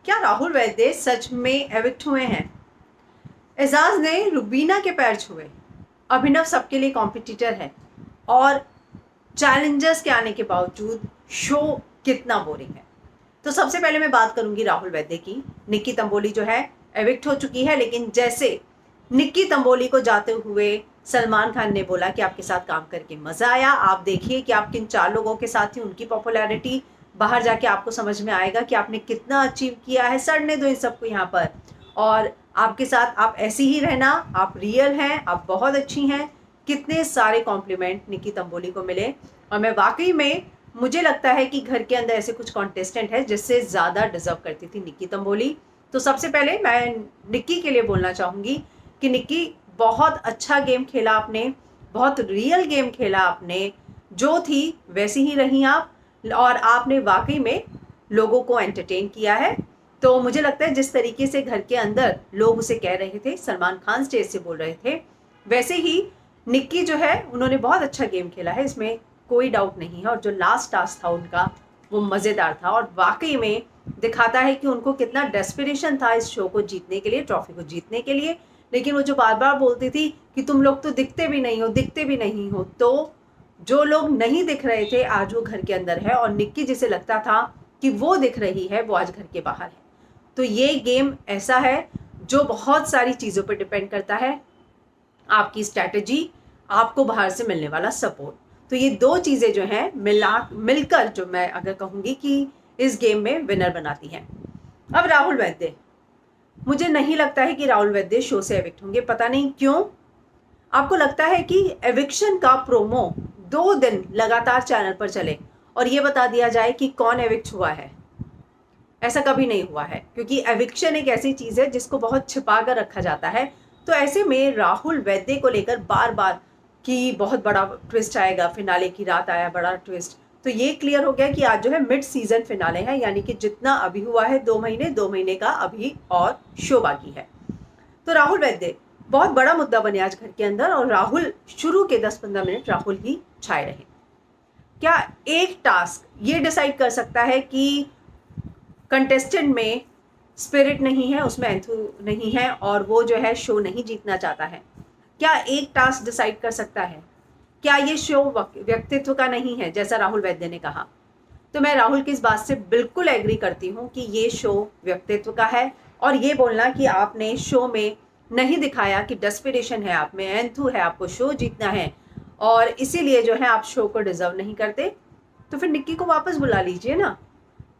क्या राहुल वैद्य सच में एविक्ट हुए हैं? एजाज ने रुबीना के पैर छुए। अभिनव सबके लिए कॉम्पिटिटर है और चैलेंजर्स के आने के बावजूद शो कितना बोरिंग है। तो सबसे पहले मैं बात करूंगी राहुल वैद्य की। निक्की तंबोली जो है एविक्ट हो चुकी है, लेकिन जैसे निक्की तंबोली को जाते हुए सलमान खान ने बोला कि आपके साथ काम करके मजा आया, आप देखिए कि आप किन 4 लोगों के साथ थी, उनकी पॉपुलैरिटी बाहर जाके आपको समझ में आएगा कि आपने कितना अचीव किया है। सड़ने दो इन सबको यहाँ पर, और आपके साथ आप ऐसी ही रहना, आप रियल हैं, आप बहुत अच्छी हैं। कितने सारे कॉम्प्लीमेंट निक्की तंबोली को मिले। और मैं वाकई में, मुझे लगता है कि घर के अंदर ऐसे कुछ कॉन्टेस्टेंट है जिससे ज़्यादा डिजर्व करती थी निक्की तंबोली। तो सबसे पहले मैं निक्की के लिए बोलना चाहूँगी कि निक्की बहुत अच्छा गेम खेला आपने, बहुत रियल गेम खेला आपने, जो थी वैसी ही रही आप, और आपने वाकई में लोगों को एंटरटेन किया है। तो मुझे लगता है जिस तरीके से घर के अंदर लोग उसे कह रहे थे, सलमान खान स्टेज से बोल रहे थे, वैसे ही निक्की जो है उन्होंने बहुत अच्छा गेम खेला है, इसमें कोई डाउट नहीं है। और जो लास्ट टास्क था उनका वो मज़ेदार था और वाकई में दिखाता है कि उनको कितना डेस्पिरेशन था इस शो को जीतने के लिए, ट्रॉफी को जीतने के लिए। लेकिन वो जो बार बार बोलती थी कि तुम लोग तो दिखते भी नहीं हो, दिखते भी नहीं हो, तो जो लोग नहीं दिख रहे थे आज वो घर के अंदर है, और निक्की जिसे लगता था कि वो दिख रही है वो आज घर के बाहर है। तो ये गेम ऐसा है जो बहुत सारी चीज़ों पर डिपेंड करता है, आपकी स्ट्रैटेजी, आपको बाहर से मिलने वाला सपोर्ट। तो ये 2 चीज़ें जो हैं मिलकर जो मैं अगर कहूँगी कि इस गेम में विनर बनाती हैं। अब राहुल वैद्य, मुझे नहीं लगता है कि राहुल वैद्य शो से एविक्ट होंगे। पता नहीं क्यों आपको लगता है कि एविक्शन का प्रोमो 2 दिन लगातार चैनल पर चले और ये बता दिया जाए कि कौन एविक्ट हुआ है। ऐसा कभी नहीं हुआ है, क्योंकि एविक्शन एक ऐसी चीज़ है जिसको बहुत छिपा कर रखा जाता है। तो ऐसे में राहुल वैद्य को लेकर बार बार कि बहुत बड़ा ट्विस्ट आएगा, फिनाले की रात आया बड़ा ट्विस्ट, तो ये क्लियर हो गया कि आज जो है मिड सीजन फिनाले है, यानी कि जितना अभी हुआ है 2 महीने का अभी और शो बाकी है। तो राहुल वैद्य बहुत बड़ा मुद्दा बने आज घर के अंदर, और राहुल शुरू के 10-15 मिनट राहुल ही छाए रहे। क्या एक टास्क ये डिसाइड कर सकता है कि कंटेस्टेंट में स्पिरिट नहीं है, उसमें एंथू नहीं है, और वो जो है शो नहीं जीतना चाहता है? क्या एक टास्क डिसाइड कर सकता है? क्या ये शो व्यक्तित्व का नहीं है, जैसा राहुल वैद्य ने कहा? तो मैं राहुल की इस बात से बिल्कुल एग्री करती हूँ कि ये शो व्यक्तित्व का है। और ये बोलना कि आपने शो में नहीं दिखाया कि डेस्पिरेशन है आप में, एंथू है, आपको शो जीतना है, और इसीलिए जो है आप शो को डिजर्व नहीं करते, तो फिर निक्की को वापस बुला लीजिए ना।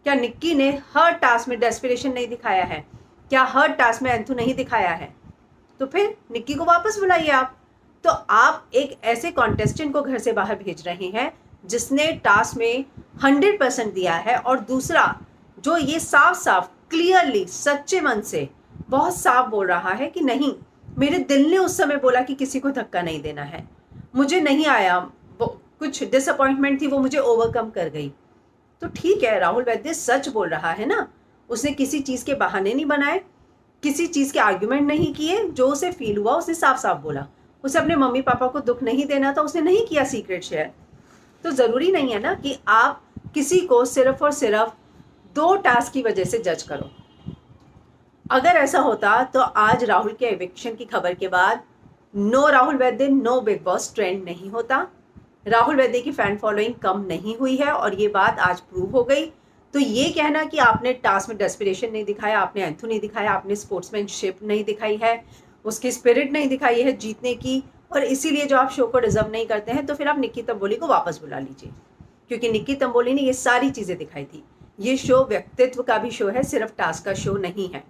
क्या निक्की ने हर टास्क में डेस्पिरेशन नहीं दिखाया है? क्या हर टास्क में एंथू नहीं दिखाया है? तो फिर निक्की को वापस बुलाइए आप। तो आप एक ऐसे कॉन्टेस्टेंट को घर से बाहर भेज रहे हैं जिसने टास्क में 100% दिया है, और दूसरा जो ये साफ साफ क्लियरली सच्चे मन से बहुत साफ बोल रहा है कि नहीं, मेरे दिल ने उस समय बोला कि किसी को धक्का नहीं देना है, मुझे नहीं आया, कुछ डिसअपॉइंटमेंट थी वो मुझे ओवरकम कर गई। तो ठीक है, राहुल वैद्य सच बोल रहा है ना, उसने किसी चीज़ के बहाने नहीं बनाए, किसी चीज़ के आर्ग्यूमेंट नहीं किए, जो उसे फील हुआ उसने साफ साफ बोला। उसे अपने मम्मी पापा को दुख नहीं देना था, उसने नहीं किया सीक्रेट शेयर। तो ज़रूरी नहीं है ना कि आप किसी को सिर्फ और सिर्फ 2 टास्क की वजह से जज करो। अगर ऐसा होता तो आज राहुल के एविक्शन की खबर के बाद no Rahul Vaidya no big boss trend नहीं होता, राहुल वैद्य की फैन फॉलोइंग कम नहीं हुई है, और ये बात आज प्रूव हो गई। तो ये कहना कि आपने टास्क में डेस्पिरेशन नहीं दिखाया, आपने एंथू नहीं दिखाया, आपने स्पोर्ट्समैनशिप नहीं दिखाई है, उसकी स्पिरिट नहीं दिखाई है जीतने की, और इसीलिए जो आप शो को डिजर्व नहीं करते हैं, तो फिर आप निक्की तंबोली को वापस बुला लीजिए, क्योंकि निक्की तंबोली ने ये सारी चीज़ें दिखाई थी। ये शो व्यक्तित्व का भी शो है, सिर्फ टास्क का शो नहीं है।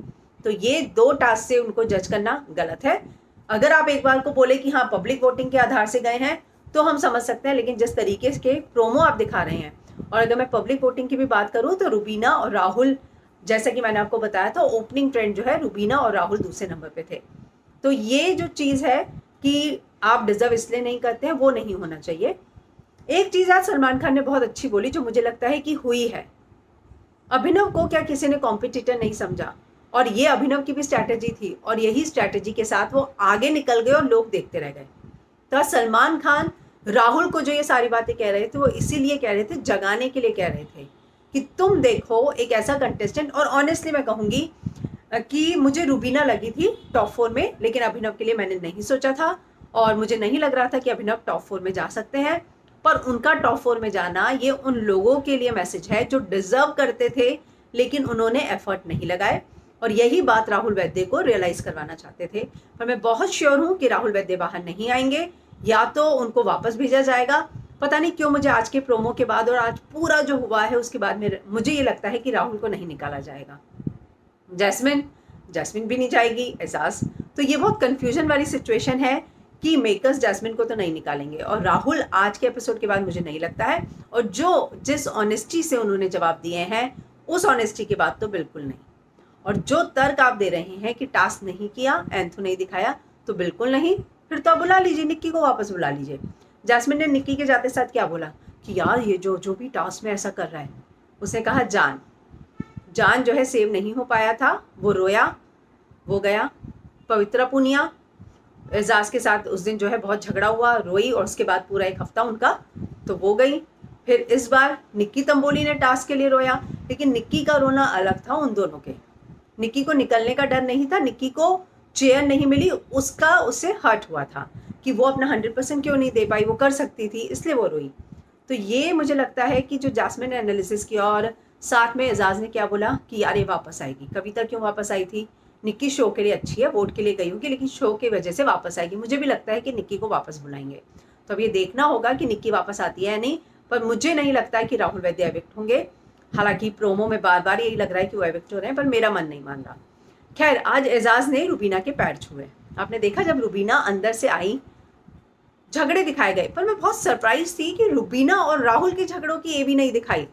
तो ये 2 टास्क से उनको जज करना गलत है। अगर आप एक बार को बोले कि हाँ पब्लिक वोटिंग के आधार से गए हैं तो हम समझ सकते हैं, लेकिन जिस तरीके के प्रोमो आप दिखा रहे हैं, और अगर मैं पब्लिक वोटिंग की भी बात करूं तो रुबीना और राहुल, जैसा कि मैंने आपको बताया था, ओपनिंग ट्रेंड जो है रुबीना और राहुल दूसरे नंबर पे थे। तो ये जो चीज़ है कि आप डिजर्व इसलिए नहीं करते हैं, वो नहीं होना चाहिए। एक चीज़ आज सलमान खान ने बहुत अच्छी बोली, जो मुझे लगता है कि हुई है, अभिनव को क्या किसी ने कॉम्पिटिटर नहीं समझा, और ये अभिनव की भी स्ट्रैटेजी थी, और यही स्ट्रैटेजी के साथ वो आगे निकल गए और लोग देखते रह गए। तो सलमान खान राहुल को जो ये सारी बातें कह रहे थे वो इसीलिए कह रहे थे, जगाने के लिए कह रहे थे कि तुम देखो एक ऐसा कंटेस्टेंट, और ऑनेस्टली मैं कहूँगी कि मुझे रुबीना लगी थी टॉप 4 में, लेकिन अभिनव के लिए मैंने नहीं सोचा था और मुझे नहीं लग रहा था कि अभिनव टॉप 4 में जा सकते हैं। पर उनका टॉप 4 में जाना ये उन लोगों के लिए मैसेज है जो डिजर्व करते थे लेकिन उन्होंने एफर्ट नहीं लगाए, और यही बात राहुल वैद्य को रियलाइज करवाना चाहते थे। पर मैं बहुत श्योर हूँ कि राहुल वैद्य बाहर नहीं आएंगे, या तो उनको वापस भेजा जाएगा। पता नहीं क्यों मुझे आज के प्रोमो के बाद और आज पूरा जो हुआ है उसके बाद में मुझे ये लगता है कि राहुल को नहीं निकाला जाएगा। जैस्मिन भी नहीं जाएगी, एजाज। तो ये बहुत कंफ्यूजन वाली सिचुएशन है कि मेकर्स जैस्मिन को तो नहीं निकालेंगे, और राहुल आज के एपिसोड के बाद मुझे नहीं लगता है। और जिस ऑनेस्टी से उन्होंने जवाब दिए हैं उस ऑनेस्टी के बाद तो बिल्कुल नहीं। और जो तर्क आप दे रहे हैं कि टास्क नहीं किया, एंथो नहीं दिखाया, तो बिल्कुल नहीं। फिर तो आप बुला लीजिए, निक्की को वापस बुला लीजिए। जैस्मिन ने निक्की के जाते साथ क्या बोला कि यार ये जो भी टास्क में ऐसा कर रहा है, उसने कहा जान जो है सेव नहीं हो पाया था, वो रोया, वो गया। पवित्रा पुनिया एजाज के साथ उस दिन जो है बहुत झगड़ा हुआ, रोई, और उसके बाद पूरा एक हफ्ता उनका, तो वो गई। फिर इस बार निक्की तंबोली ने टास्क के लिए रोया, लेकिन निक्की का रोना अलग था उन दोनों के। निक्की को निकलने का डर नहीं था, निक्की को चेयर नहीं मिली, उससे हर्ट हुआ था कि वो अपना 100% क्यों नहीं दे पाई, वो कर सकती थी, इसलिए वो रोई। तो ये मुझे लगता है कि जो जैस्मिन ने एनालिसिस किया, और साथ में एजाज ने क्या बोला कि यार ये वापस आएगी। कविता क्यों वापस आई थी? निक्की शो के लिए अच्छी है, वोट के लिए गई होगी, लेकिन शो की वजह से वापस आएगी। मुझे भी लगता है कि निक्की को वापस बुलाएंगे। तो अब ये देखना होगा कि निक्की वापस आती है या नहीं, पर मुझे नहीं लगता है कि राहुल वैद्य एविक्ट होंगे। हालांकि प्रोमो में बार बार यही लग रहा है कि वो एविक्ट हो रहे हैं, पर मेरा मन नहीं मान रहा। खैर, आज एजाज ने रुबीना के पैर छुए। आपने देखा जब रुबीना अंदर से आई, झगड़े दिखाए गए, पर मैं बहुत सरप्राइज थी कि रुबीना और राहुल के झगड़ों की एवी नहीं दिखाई।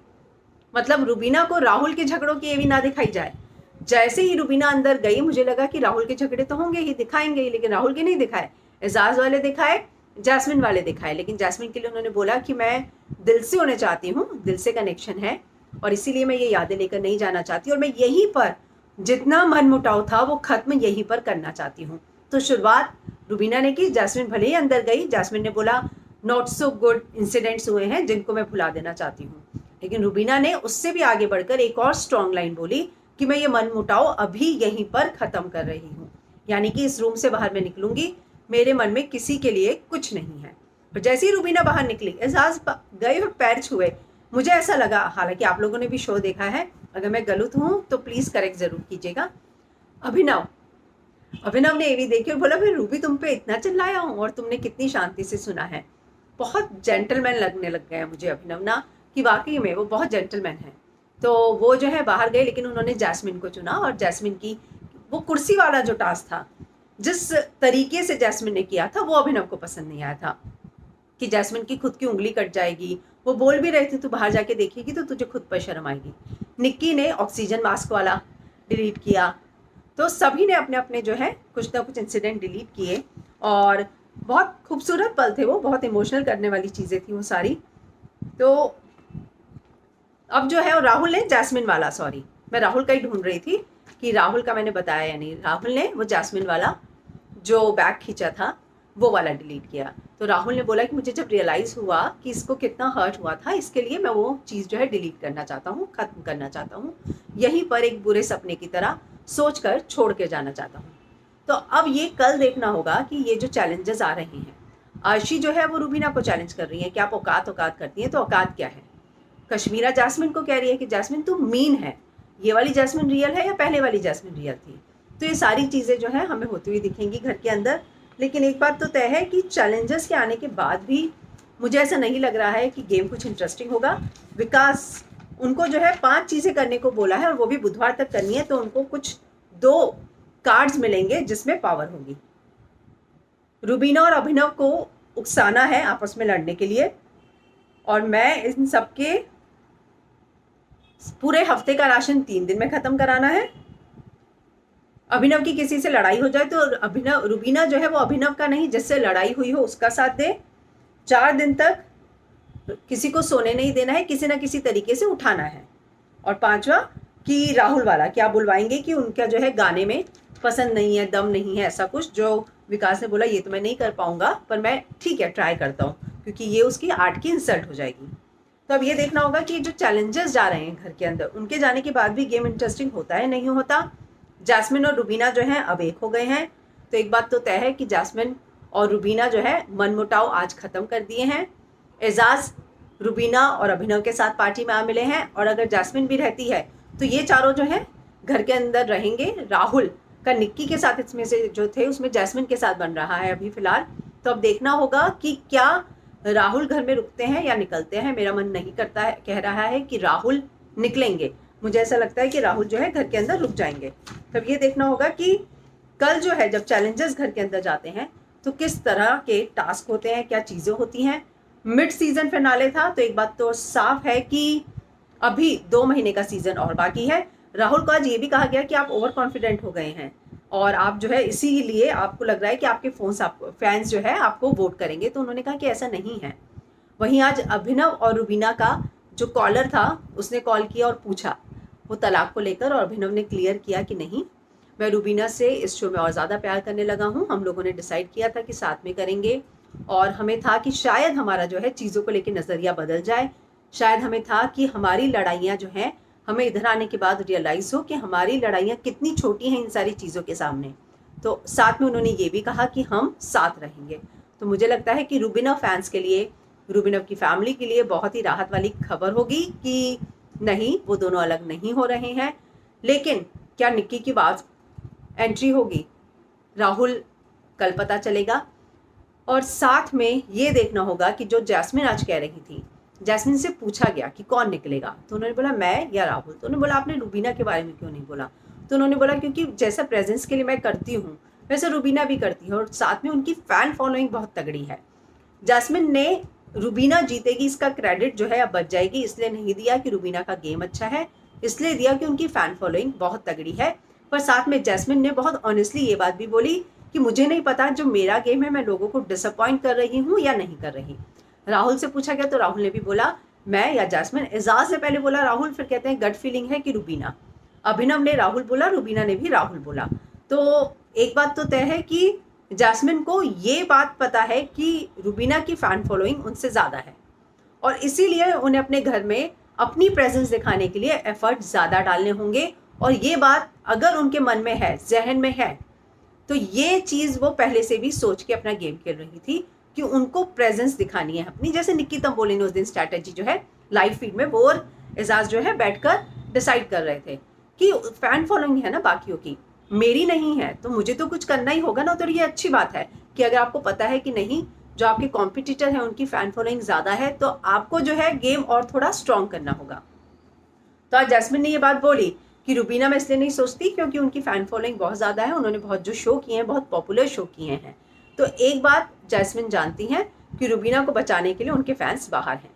मतलब रुबीना को राहुल के झगड़ों की एवी ना दिखाई जाए। जैसे ही रुबीना अंदर गई, मुझे लगा कि राहुल के झगड़े तो होंगे ही, दिखाएंगे ही, लेकिन राहुल के नहीं दिखाए। एजाज वाले दिखाए, जैस्मिन वाले दिखाए, लेकिन जैस्मिन के लिए उन्होंने बोला कि मैं दिल से होने चाहती हूँ, दिल से कनेक्शन है, और इसीलिए मैं ये यादें लेकर नहीं जाना चाहती, और मैं यहीं पर जितना मन मुटाव था वो खत्म यहीं पर करना चाहती हूँ। तो शुरुआत रुबीना ने की। जैस्मिन भले ही अंदर गई, जैस्मिन ने बोला नॉट सो गुड इंसिडेंट्स हुए हैं जिनको मैं भुला देना चाहती हूँ, लेकिन रुबीना ने उससे भी आगे बढ़कर एक और स्ट्रॉन्ग लाइन बोली कि मैं ये मन मुटाव अभी यहीं पर खत्म कर रही हूँ, यानी कि इस रूम से बाहर मैं निकलूंगी, मेरे मन में किसी के लिए कुछ नहीं है। और जैसे ही रुबीना बाहर निकली, एजाज गए और पैर छुए। मुझे ऐसा लगा, हालांकि आप लोगों ने भी शो देखा है, अगर मैं गलत हूँ तो प्लीज करेक्ट जरूर कीजिएगा। अभिनव ने ये भी देखी और बोला फिर रूबी तुम पे इतना चिल्लाया हूँ और तुमने कितनी शांति से सुना है। बहुत जेंटलमैन लगने लग गया मुझे अभिनव ना, कि वाकई में वो बहुत जेंटलमैन है। तो वो जो है बाहर गए, लेकिन उन्होंने जैस्मिन को चुना, और जैस्मिन की वो कुर्सी वाला जो टास्क था, जिस तरीके से जैस्मिन ने किया था, वो अभिनव को पसंद नहीं आया था, कि जैस्मिन की खुद की उंगली कट जाएगी। वो बोल भी रहे थे तू बाहर जाके देखेगी तो तुझे खुद पर शर्म आएगी। निक्की ने ऑक्सीजन मास्क वाला डिलीट किया। तो सभी ने अपने अपने जो है कुछ ना कुछ इंसिडेंट डिलीट किए, और बहुत खूबसूरत पल थे वो, बहुत इमोशनल करने वाली चीज़ें थी वो सारी। तो अब जो है राहुल ने जैस्मिन वाला, सॉरी मैं राहुल का ही ढूंढ रही थी कि राहुल का मैंने बताया या नहीं, राहुल ने वो जैस्मिन वाला जो बैग खींचा था वो वाला डिलीट किया। तो राहुल ने बोला कि मुझे जब रियलाइज़ हुआ कि इसको कितना हर्ट हुआ था, इसके लिए मैं वो चीज़ जो है डिलीट करना चाहता हूँ, ख़त्म करना चाहता हूँ, यहीं पर एक बुरे सपने की तरह सोच कर छोड़ के जाना चाहता हूँ। तो अब ये कल देखना होगा कि ये जो चैलेंजेस आ रहे हैं, अर्शी जो है वो रुबीना को चैलेंज कर रही है कि आप औकात करती हैं, तो औकात क्या है। कश्मीरा जैस्मिन को कह रही है कि जैस्मिन तुम मीन है, ये वाली जैस्मिन रियल है या पहले वाली जैस्मिन रियल थी। तो ये सारी चीज़ें जो है हमें होती हुई दिखेंगी घर के अंदर। लेकिन एक बात तो तय है कि चैलेंजेस के आने के बाद भी मुझे ऐसा नहीं लग रहा है कि गेम कुछ इंटरेस्टिंग होगा। विकास उनको जो है 5 चीज़ें करने को बोला है, और वो भी बुधवार तक करनी है, तो उनको कुछ 2 कार्ड्स मिलेंगे जिसमें पावर होगी। रुबीना और अभिनव को उकसाना है आपस में लड़ने के लिए, और मैं इन सबके पूरे हफ्ते का राशन 3 दिन में ख़त्म कराना है। अभिनव की किसी से लड़ाई हो जाए तो रुबीना जो है वो अभिनव का नहीं, जिससे लड़ाई हुई हो उसका साथ दे। 4 दिन तक किसी को सोने नहीं देना है, किसी ना किसी तरीके से उठाना है। और 5वां कि राहुल वाला क्या बुलवाएंगे कि उनका जो है गाने में पसंद नहीं है, दम नहीं है, ऐसा कुछ जो विकास ने बोला ये तो मैं नहीं कर पाऊंगा, पर मैं ठीक है ट्राई करता हूँ, क्योंकि ये उसकी आर्ट की इंसल्ट हो जाएगी। तो अब ये देखना होगा कि जो चैलेंजर्स जा रहे हैं घर के अंदर, उनके जाने के बाद भी गेम इंटरेस्टिंग होता है नहीं होता। जैस्मिन और रुबीना जो है अब एक हो गए हैं, तो एक बात तो तय है कि जैस्मिन और रुबीना जो है मनमुटाव आज खत्म कर दिए हैं। एजाज रुबीना और अभिनव के साथ पार्टी में आ मिले हैं, और अगर जैस्मिन भी रहती है तो ये चारों जो है घर के अंदर रहेंगे। राहुल का निक्की के साथ इसमें से जो थे उसमें जैस्मिन के साथ बन रहा है अभी फिलहाल। तो अब देखना होगा कि क्या राहुल घर में रुकते हैं या निकलते हैं। मेरा मन नहीं करता है, कह रहा है कि राहुल निकलेंगे। मुझे ऐसा लगता है कि राहुल जो है घर के अंदर रुक जाएंगे। तब ये देखना होगा कि कल जो है जब चैलेंजर्स घर के अंदर जाते हैं तो किस तरह के टास्क होते हैं, क्या चीज़ें होती हैं। मिड सीजन फिनाले था, तो एक बात तो साफ है कि अभी 2 महीने का सीजन और बाकी है। राहुल को आज ये भी कहा गया कि आप ओवर कॉन्फिडेंट हो गए हैं और आप जो है इसीलिए आपको लग रहा है कि आपके फैंस जो है आपको वोट करेंगे। तो उन्होंने कहा कि ऐसा नहीं है। वहीं आज अभिनव और रुबीना का जो कॉलर था उसने कॉल किया और पूछा वो तलाक को लेकर, और अभिनव ने क्लियर किया कि नहीं, मैं रुबीना से इस शो में और ज़्यादा प्यार करने लगा हूँ। हम लोगों ने डिसाइड किया था कि साथ में करेंगे, और हमें था कि शायद हमारा जो है चीज़ों को लेकर नज़रिया बदल जाए। शायद हमें था कि हमारी लड़ाइयाँ जो हैं हमें इधर आने के बाद रियलाइज़ हो कि हमारी लड़ाइयाँ कितनी छोटी हैं इन सारी चीज़ों के सामने। तो साथ में उन्होंने ये भी कहा कि हम साथ रहेंगे। तो मुझे लगता है कि रुबीना फैंस के लिए, रुबीना की फैमिली के लिए बहुत ही राहत वाली खबर होगी कि नहीं, वो दोनों अलग नहीं हो रहे हैं। लेकिन क्या निक्की की बात एंट्री होगी, राहुल कल पता चलेगा। और साथ में ये देखना होगा कि जो जैस्मिन आज कह रही थी, जैस्मिन से पूछा गया कि कौन निकलेगा, तो उन्होंने बोला मैं या राहुल। तो उन्होंने बोला आपने रुबीना के बारे में क्यों नहीं बोला। तो उन्होंने बोला क्योंकि जैसा प्रेजेंस के लिए मैं करती हूँ वैसे रुबीना भी करती है, और साथ में उनकी फ़ैन फॉलोइंग बहुत तगड़ी है। जैस्मिन ने रुबीना जीतेगी इसका क्रेडिट जो है अब बच जाएगी, इसलिए नहीं दिया कि रुबीना का गेम अच्छा है, इसलिए दिया कि उनकी फ़ैन फॉलोइंग बहुत तगड़ी है। पर साथ में जैस्मिन ने बहुत ऑनेस्टली ये बात भी बोली कि मुझे नहीं पता जो मेरा गेम है मैं लोगों को डिसअपॉइंट कर रही हूँ या नहीं कर रही। राहुल से पूछा गया तो राहुल ने भी बोला मैं या जैस्मिन। एजाज ने पहले बोला राहुल, फिर कहते हैं गट फीलिंग है कि रुबीना। अभिनव ने राहुल बोला, रुबीना ने भी राहुल बोला। तो एक बात तो तय है कि जैस्मिन को ये बात पता है कि रुबीना की फ़ैन फॉलोइंग उनसे ज़्यादा है, और इसीलिए उन्हें अपने घर में अपनी प्रेजेंस दिखाने के लिए एफर्ट ज़्यादा डालने होंगे। और ये बात अगर उनके मन में है, जहन में है, तो ये चीज़ वो पहले से भी सोच के अपना गेम खेल रही थी कि उनको प्रेजेंस दिखानी है अपनी। जैसे निक्की तंबोली ने उस दिन स्ट्रैटेजी जो है लाइव फीड में वो और एजाज जो है बैठकर डिसाइड कर रहे थे कि फैन फॉलोइंग है ना बाकियों की, मेरी नहीं है, तो मुझे तो कुछ करना ही होगा ना। तो ये अच्छी बात है कि अगर आपको पता है कि नहीं, जो आपके कॉम्पिटिटर हैं उनकी फ़ैन फॉलोइंग ज़्यादा है, तो आपको जो है गेम और थोड़ा स्ट्रॉन्ग करना होगा। तो आज जैस्मिन ने ये बात बोली कि रुबीना मैं इसलिए नहीं सोचती क्योंकि उनकी फ़ैन फॉलोइंग बहुत ज़्यादा है, उन्होंने बहुत जो शो किए हैं, बहुत पॉपुलर शो किए हैं। तो एक बात जैस्मिन जानती हैं कि रुबीना को बचाने के लिए उनके फैंस बाहर हैं।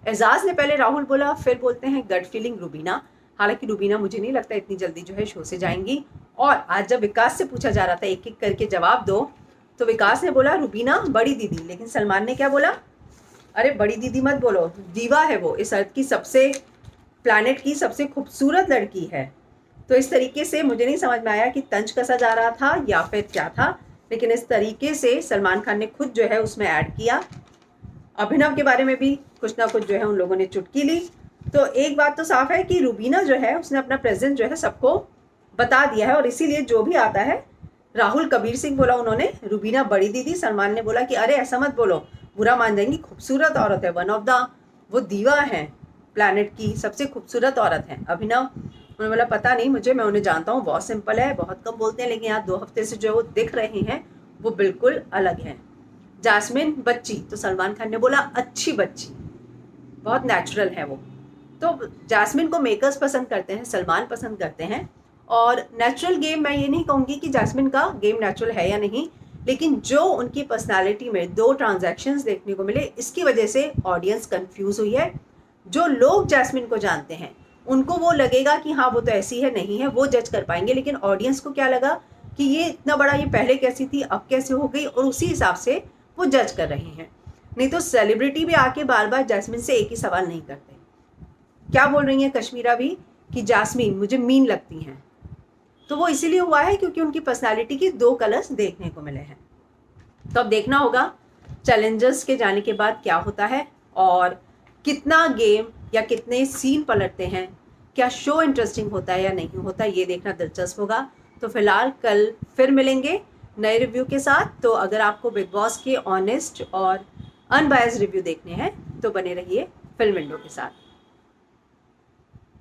एजाज ने पहले राहुल बोला, फिर बोलते हैं गट फीलिंग रुबीना। हालांकि रुबीना मुझे नहीं लगता इतनी जल्दी जो है शो से जाएंगी। और आज जब विकास से पूछा जा रहा था एक एक करके जवाब दो, तो विकास ने बोला रुबीना बड़ी दीदी, लेकिन सलमान ने क्या बोला, अरे बड़ी दीदी मत बोलो, दीवा है वो, इस अर्थ की सबसे, प्लैनेट की सबसे खूबसूरत लड़की है। तो इस तरीके से मुझे नहीं समझ में आया कि तंज कसा जा रहा था या फिर क्या था, लेकिन इस तरीके से सलमान खान ने खुद जो है उसमें ऐड किया। अभिनव के बारे में भी कुछ ना कुछ जो है उन लोगों ने चुटकी ली। तो एक बात तो साफ है कि रुबीना जो है उसने अपना प्रेजेंस जो है सबको बता दिया है, और इसीलिए जो भी आता है, राहुल कबीर सिंह बोला उन्होंने रुबीना बड़ी दीदी, सलमान ने बोला कि अरे ऐसा मत बोलो, बुरा मान जाएंगी, खूबसूरत औरत है, वन ऑफ द वो दीवा है, प्लैनेट की सबसे खूबसूरत औरत है। अभिनव उन्होंने बोला पता नहीं मुझे, मैं उन्हें जानता हूँ, बहुत सिंपल है, बहुत कम बोलते हैं, लेकिन यहाँ 2 हफ्ते से जो वो दिख रहे हैं वो बिल्कुल अलग हैं। जैस्मिन बच्ची, तो सलमान खान ने बोला अच्छी बच्ची, बहुत नेचुरल है वो। तो जैस्मिन को मेकर्स पसंद करते हैं, सलमान पसंद करते हैं। और नेचुरल गेम, मैं ये नहीं कहूँगी कि जैस्मिन का गेम नेचुरल है या नहीं, लेकिन जो उनकी पर्सनालिटी में 2 ट्रांजैक्शंस देखने को मिले, इसकी वजह से ऑडियंस कंफ्यूज हुई है। जो लोग जैस्मिन को जानते हैं उनको वो लगेगा कि हाँ वो तो ऐसी है, नहीं है, वो जज कर पाएंगे। लेकिन ऑडियंस को क्या लगा कि ये इतना बड़ा, ये पहले कैसी थी, अब कैसे हो गई, और उसी हिसाब से वो जज कर रहे हैं। नहीं तो सेलिब्रिटी भी आके बार बार जैस्मिन से एक ही सवाल नहीं करते। क्या बोल रही हैं कश्मीरा भी कि जैस्मिन मुझे मीन लगती हैं, तो वो इसीलिए हुआ है क्योंकि उनकी पर्सनालिटी की 2 कलर्स देखने को मिले हैं। तो अब देखना होगा चैलेंजर्स के जाने के बाद क्या होता है, और कितना गेम या कितने सीन पलटते हैं, क्या शो इंटरेस्टिंग होता है या नहीं होता, ये देखना दिलचस्प होगा। तो फिलहाल कल फिर मिलेंगे नए रिव्यू के साथ। तो अगर आपको बिग बॉस के ऑनेस्ट और अनबायस्ड रिव्यू देखने हैं तो बने रहिए फिल्म विंडो के साथ।